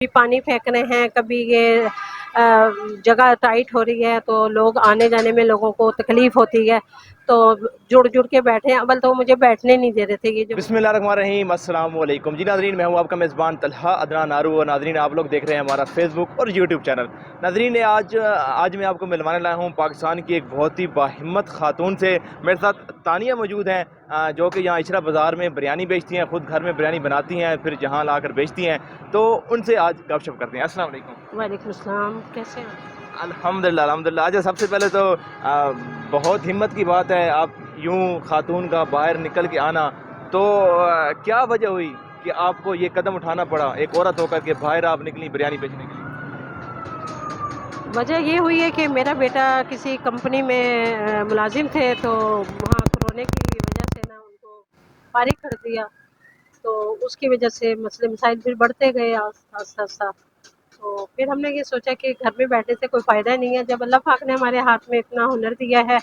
بھی پانی پھینک رہے ہیں، کبھی یہ جگہ ٹائٹ ہو رہی ہے تو لوگ آنے جانے میں لوگوں کو تکلیف ہوتی ہے، تو جڑ جڑ کے بیٹھے ہیں۔ اول تو مجھے بیٹھنے نہیں دے رہے تھے یہ جو بسم اللہ الرحمن الرحیم، السلام علیکم جی ناظرین، میں ہوں آپ کا میزبان طلحہ عدنان نارو، اور ناظرین آپ لوگ دیکھ رہے ہیں ہمارا فیس بک اور یوٹیوب چینل۔ ناظرین آج میں آپ کو ملوانے لایا ہوں پاکستان کی ایک بہت ہی باہمت خاتون سے۔ میرے ساتھ تانیہ موجود ہیں جو کہ یہاں عشرہ بازار میں بریانی بیچتی ہیں، خود گھر میں بریانی بناتی ہیں پھر جہاں لا کر بیچتی ہیں، تو ان سے آج گپ شپ کرتے ہیں۔ السلام علیکم۔ وعلیکم السلام، کیسے ہیں؟ الحمدللہ الحمدللہ۔ آج سب سے پہلے تو بہت ہمت کی بات ہے آپ یوں خاتون کا باہر نکل کے آنا، تو کیا وجہ ہوئی کہ آپ کو یہ قدم اٹھانا پڑا ایک عورت ہو کر کے باہر آپ نکلی بریانی بیچنے کے لیے؟ وجہ یہ ہوئی ہے کہ میرا بیٹا کسی کمپنی میں ملازم تھے، تو وہاں کورونا کی وجہ سے نا ان کو فارغ کر دیا، تو اس کی وجہ سے مسئلے مسائل پھر بڑھتے گئے آہستہ آہستہ۔ تو پھر ہم نے یہ سوچا کہ گھر میں بیٹھنے سے کوئی فائدہ نہیں ہے، جب اللہ پاک نے ہمارے ہاتھ میں اتنا ہنر دیا ہے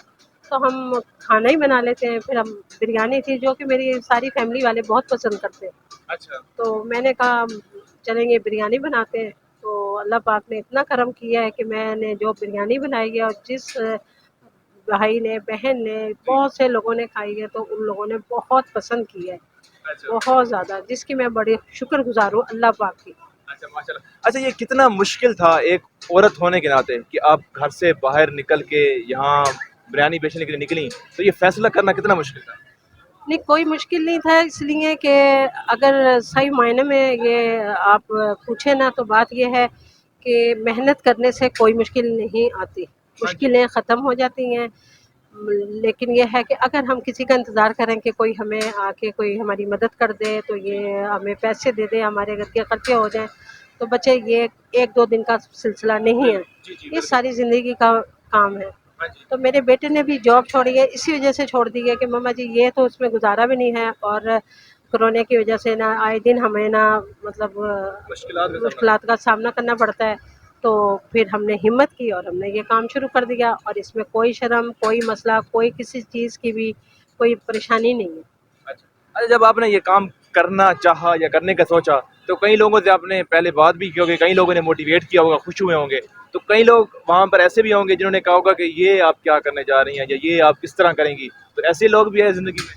تو ہم کھانا ہی بنا لیتے ہیں۔ پھر ہم بریانی تھی جو کہ میری ساری فیملی والے بہت پسند کرتے ہیں، اچھا، تو میں نے کہا چلیں گے بریانی بناتے ہیں۔ تو اللہ پاک نے اتنا کرم کیا ہے کہ میں نے جو بریانی بنائی ہے اور جس بھائی نے بہن نے بہت سے لوگوں نے کھائی ہے، تو ان لوگوں نے بہت پسند کی ہے، اچھا، بہت زیادہ، جس کی میں بڑی شکر گزار ہوں اللہ پاک کی۔ اچھا ماشاء اللہ۔ اچھا، یہ کتنا مشکل تھا ایک عورت ہونے کے ناطے کہ آپ گھر سے باہر نکل کے یہاں بریانی بیچنے کے لیے نکلیں، تو یہ فیصلہ کرنا کتنا مشکل تھا؟ نہیں، کوئی مشکل نہیں تھا، اس لیے کہ اگر صحیح معنی میں یہ آپ پوچھیں نا تو بات یہ ہے کہ محنت کرنے سے کوئی مشکل نہیں آتی، مشکلیں ختم ہو جاتی ہیں۔ لیکن یہ ہے کہ اگر ہم کسی کا انتظار کریں کہ کوئی ہمیں آ کے کوئی ہماری مدد کر دے، تو یہ ہمیں پیسے دے دے، ہمارے گھر کے خرچے ہو جائیں، تو بچے یہ ایک دو دن کا سلسلہ نہیں ہے، یہ ساری زندگی کا کام ہے۔ تو میرے بیٹے نے بھی جاب چھوڑی ہے، اسی وجہ سے چھوڑ دی ہے کہ ماما جی یہ تو اس میں گزارا بھی نہیں ہے، اور کورونا کی وجہ سے نا آئے دن ہمیں نا مطلب مشکلات کا سامنا کرنا پڑتا ہے۔ تو پھر ہم نے ہمت کی اور ہم نے یہ کام شروع کر دیا، اور اس میں کوئی شرم، کوئی مسئلہ، کوئی کسی چیز کی بھی کوئی پریشانی نہیں ہے۔ اچھا، جب آپ نے یہ کام کرنا چاہا یا کرنے کا سوچا تو کئی لوگوں سے آپ نے پہلے بات بھی کی ہوگی، کئی لوگوں نے موٹیویٹ کیا ہوگا، خوش ہوئے ہوں گے، تو کئی لوگ وہاں پر ایسے بھی ہوں گے جنہوں نے کہا ہوگا کہ یہ آپ کیا کرنے جا رہی ہیں یا یہ آپ کس طرح کریں گی، تو ایسے لوگ بھی ہیں زندگی میں؟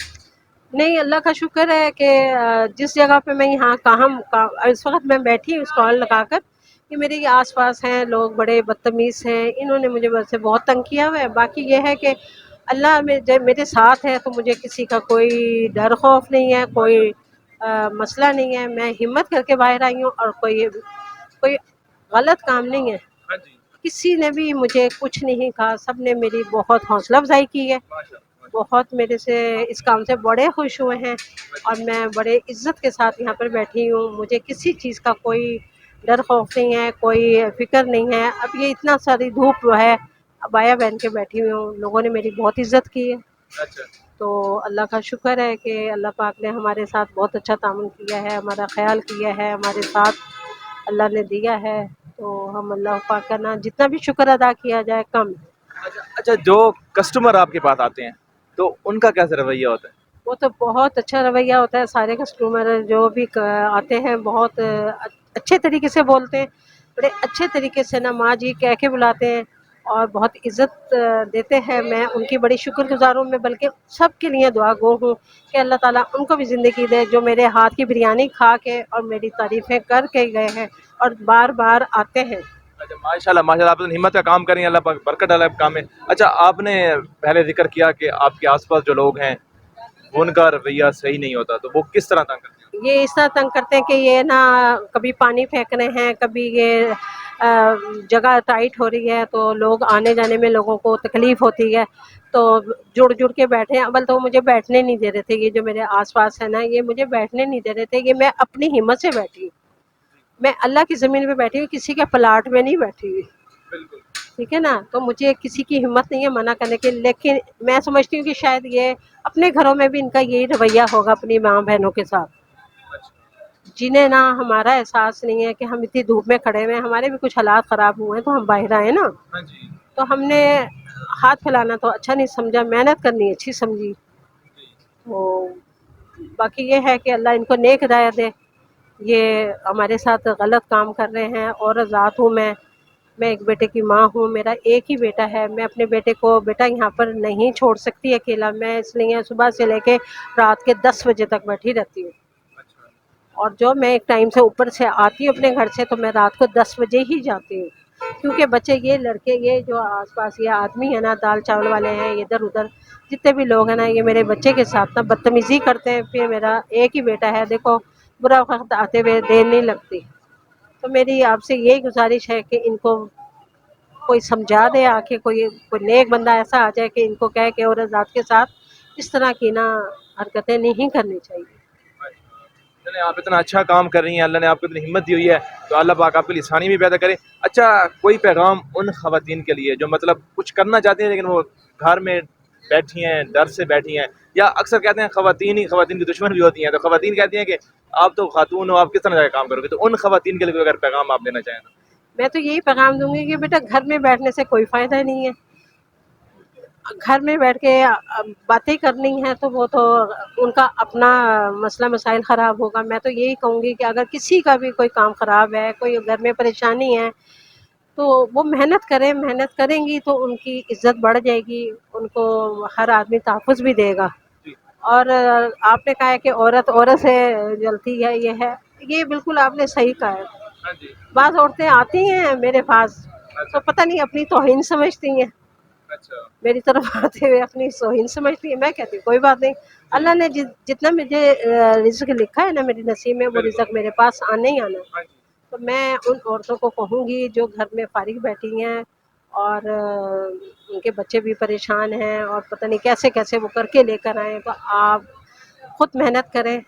نہیں، اللہ کا شکر ہے کہ جس جگہ پہ میں یہاں اس وقت میں بیٹھی ہوں اسٹال لگا کر، کہ میرے یہ آس پاس ہیں لوگ بڑے بدتمیز ہیں، انہوں نے مجھے ویسے بہت تنگ کیا ہوا ہے۔ باقی یہ ہے کہ اللہ جب میرے ساتھ ہے تو مجھے کسی کا کوئی ڈر خوف نہیں ہے، کوئی مسئلہ نہیں ہے۔ میں ہمت کر کے باہر آئی ہوں، اور کوئی غلط کام نہیں ہے، کسی نے بھی مجھے کچھ نہیں کہا، سب نے میری بہت حوصلہ افزائی کی ہے، بہت میرے سے اس کام سے بڑے خوش ہوئے ہیں، اور میں بڑے عزت کے ساتھ یہاں پر بیٹھی ہوں، مجھے کسی چیز کا کوئی ڈر خوف نہیں ہے، کوئی فکر نہیں ہے۔ اب یہ اتنا ساری دھوپ ہے، عبایا پہن کے بیٹھی ہوئی ہوں، لوگوں نے میری بہت عزت کی ہے، تو اللہ کا شکر ہے کہ اللہ پاک نے ہمارے ساتھ بہت اچھا تعاون کیا ہے، ہمارا خیال کیا ہے، ہمارے ساتھ اللہ نے دیا ہے، تو ہم اللہ پاک کا نا جتنا بھی شکر ادا کیا جائے کم ہے۔ اچھا، جو کسٹمر آپ کے پاس آتے ہیں تو ان کا کیسا رویہ ہوتا ہے؟ وہ تو بہت اچھا رویہ ہوتا ہے، سارے کسٹمر جو بھی آتے ہیں بہت اچھے طریقے سے بولتے ہیں، بڑے اچھے طریقے سے نا ماں جی کہہ کے بلاتے ہیں، اور بہت عزت دیتے ہیں۔ میں ان کی بڑی شکر گزار ہوں، میں بلکہ سب کے لیے دعا گو ہوں کہ اللہ تعالیٰ ان کو بھی زندگی دے، جو میرے ہاتھ کی بریانی کھا کے اور میری تعریفیں کر کے گئے ہیں اور بار بار آتے ہیں۔ اچھا ماشاء اللہ ماشاء اللہ، آپ نے ہمت کا کام کریں، اللہ پاک برکت ڈالے آپ کام میں۔ اچھا، آپ نے پہلے ذکر کیا کہ آپ کے آس پاس جو لوگ ہیں ان کا رویہ صحیح نہیں ہوتا، تو وہ کس طرح تنگ کرتے ہیں؟ یہ اس طرح تنگ کرتے ہیں کہ یہ نا کبھی پانی پھینک رہے ہیں، کبھی یہ جگہ ٹائٹ ہو رہی ہے تو لوگ آنے جانے میں لوگوں کو تکلیف ہوتی ہے، تو جڑ جڑ کے بیٹھے ہیں۔ اول تو مجھے بیٹھنے نہیں دے رہے تھے، یہ جو میرے آس پاس ہے نا یہ مجھے بیٹھنے نہیں دے رہے تھے، یہ میں اپنی ہمت سے بیٹھی ہوں، میں اللہ کی زمین پہ بیٹھی ہوں، کسی کے پلاٹ میں نہیں بیٹھی ہوئی، بالکل ٹھیک ہے نا۔ تو مجھے کسی کی ہمت نہیں ہے منع کرنے کی، لیکن میں سمجھتی ہوں کہ شاید یہ اپنے گھروں میں بھی ان کا یہی رویہ ہوگا اپنی ماں بہنوں کے ساتھ، جنہیں نا ہمارا احساس نہیں ہے کہ ہم اتنی دھوپ میں کھڑے ہوئے ہیں، ہمارے بھی کچھ حالات خراب ہوئے ہیں تو ہم باہر آئے نا، تو ہم نے ہاتھ پھیلانا تو اچھا نہیں سمجھا، محنت کرنی اچھی سمجھی۔ تو باقی یہ ہے کہ اللہ ان کو نیک ہدایت دے، یہ ہمارے ساتھ غلط کام کر رہے ہیں. عورت ذات ہوں میں ایک بیٹے کی ماں ہوں. میرا ایک ہی بیٹا ہے. میں اپنے بیٹے کو بیٹا یہاں پر نہیں چھوڑ سکتی اکیلا. میں اس لیے صبح سے لے کے رات کے 10 بجے تک بیٹھی رہتی ہوں. اور جو میں ایک ٹائم سے اوپر سے آتی ہوں اپنے گھر سے تو میں رات کو 10 بجے ہی جاتی ہوں. کیونکہ بچے یہ لڑکے یہ جو آس پاس یہ آدمی ہے نا دال چاول والے ہیں ادھر ادھر جتنے بھی لوگ ہیں نا یہ میرے بچے کے ساتھ نا بدتمیزی کرتے ہیں. پھر میرا ایک ہی بیٹا ہے دیکھو برا وقت آتے ہوئے دیر نہیں لگتی. تو میری آپ سے یہی گزارش ہے کہ ان کو کوئی سمجھا دے آ کے کوئی نیک بندہ ایسا آ جائے کہ ان کو کہے کہ عورت ذات کے ساتھ اس طرح کی نا حرکتیں نہیں کرنی چاہیے. چلیں آپ اتنا اچھا کام کر رہی ہیں, اللہ نے آپ کو اتنی ہمت دی ہوئی ہے تو اللہ پاک آپ کے لیے آسانی بھی پیدا کرے. اچھا کوئی پیغام ان خواتین کے لیے جو مطلب کچھ کرنا چاہتی ہیں لیکن وہ گھر میں بیٹھی ہیں ڈر سے بیٹھی ہیں, یا اکثر کہتے ہیں خواتین کی دشمن بھی ہوتی ہیں, تو خواتین کہتی ہیں کہ آپ تو خاتون ہو آپ کس طرح جا کے کام کرو گے, تو ان خواتین کے لیے اگر پیغام آپ دینا چاہیں تو؟ میں تو یہی پیغام دوں گی کہ بیٹا گھر میں بیٹھنے سے کوئی فائدہ نہیں ہے. گھر میں بیٹھ کے باتیں کرنی ہیں تو وہ تو ان کا اپنا مسئلہ مسائل خراب ہوگا. میں تو یہی کہوں گی کہ اگر کسی کا بھی کوئی کام خراب ہے کوئی گھر میں پریشانی ہے تو وہ محنت کریں گی تو ان کی عزت بڑھ جائے گی. ان کو ہر آدمی تحفظ بھی دے گا. اور آپ نے کہا ہے کہ عورت سے جلتی ہے یہ بالکل آپ نے صحیح کہا ہے. بعض عورتیں آتی ہیں میرے پاس تو پتہ نہیں اپنی توہین سمجھتی ہیں, میری طرف آتے ہوئے اپنی توہین سمجھتی ہے. میں کہتی ہوں کوئی بات نہیں, اللہ نے جتنا مجھے رزق لکھا ہے نا میری نصیب میں وہ رزق میرے پاس آنا ہی آنا ہے. تو میں ان عورتوں کو کہوں گی جو گھر میں فارغ بیٹھی ہیں اور ان کے بچے بھی پریشان ہیں اور پتہ نہیں کیسے وہ کر کے لے کر آئیں, تو آپ خود محنت کریں.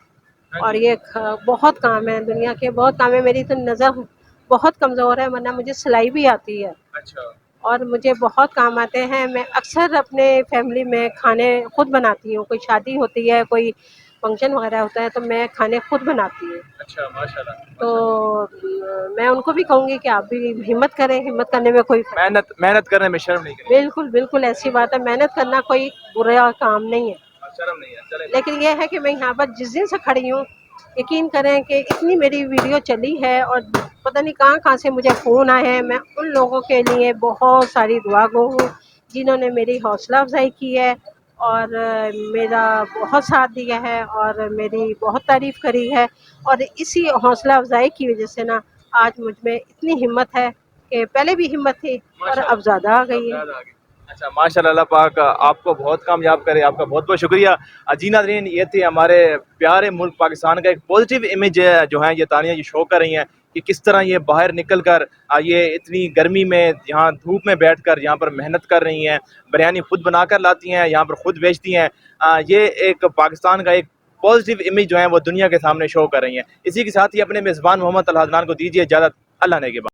اور یہ بہت کام ہے دنیا کے بہت کام ہے. میری تو نظر بہت کمزور ہے ورنہ مجھے سلائی بھی آتی ہے اور مجھے بہت کام آتے ہیں. میں اکثر اپنے فیملی میں کھانے خود بناتی ہوں. کوئی شادی ہوتی ہے کوئی فنکشن وغیرہ ہوتا ہے تو میں کھانے خود بناتی ہوں. اچھا ماشاء اللہ. تو میں ان کو بھی کہوں گی کہ آپ بھی ہمت کریں. ہمت کرنے میں کوئی محنت کرنے میں شرم نہیں کریں. بالکل ایسی بات ہے. محنت کرنا کوئی برا کام نہیں ہے, شرم نہیں ہے. لیکن یہ ہے کہ میں یہاں پر جس دن سے کھڑی ہوں یقین کریں کہ اتنی میری ویڈیو چلی ہے اور پتہ نہیں کہاں سے مجھے فون آئے ہیں. میں ان لوگوں کے لیے بہت ساری دعا گو ہوں جنہوں نے میری حوصلہ افزائی کی ہے اور میرا بہت ساتھ دیا ہے اور میری بہت تعریف کری ہے. اور اسی حوصلہ افزائی کی وجہ سے نا آج مجھ میں اتنی ہمت ہے کہ پہلے بھی ہمت تھی اور اب زیادہ آ گئی ہے. اچھا ماشاء اللہ, اللہ پاک آپ کو بہت کامیاب کرے. آپ کا بہت بہت شکریہ. جی ناظرین, یہ تھے ہمارے پیارے ملک پاکستان کا ایک پازیٹیو امیج جو ہیں یہ تانیہ یہ شو کر رہی ہیں کہ کس طرح یہ باہر نکل کر یہ اتنی گرمی میں یہاں دھوپ میں بیٹھ کر یہاں پر محنت کر رہی ہیں, بریانی خود بنا کر لاتی ہیں, یہاں پر خود بیچتی ہیں. یہ ایک پاکستان کا ایک پازیٹیو امیج جو ہے وہ دنیا کے سامنے شو کر رہی ہیں. اسی کے ساتھ ہی اپنے میزبان محمد طلحہ عدنان کو دیجیے اجازت. اللہ نے کے بعد.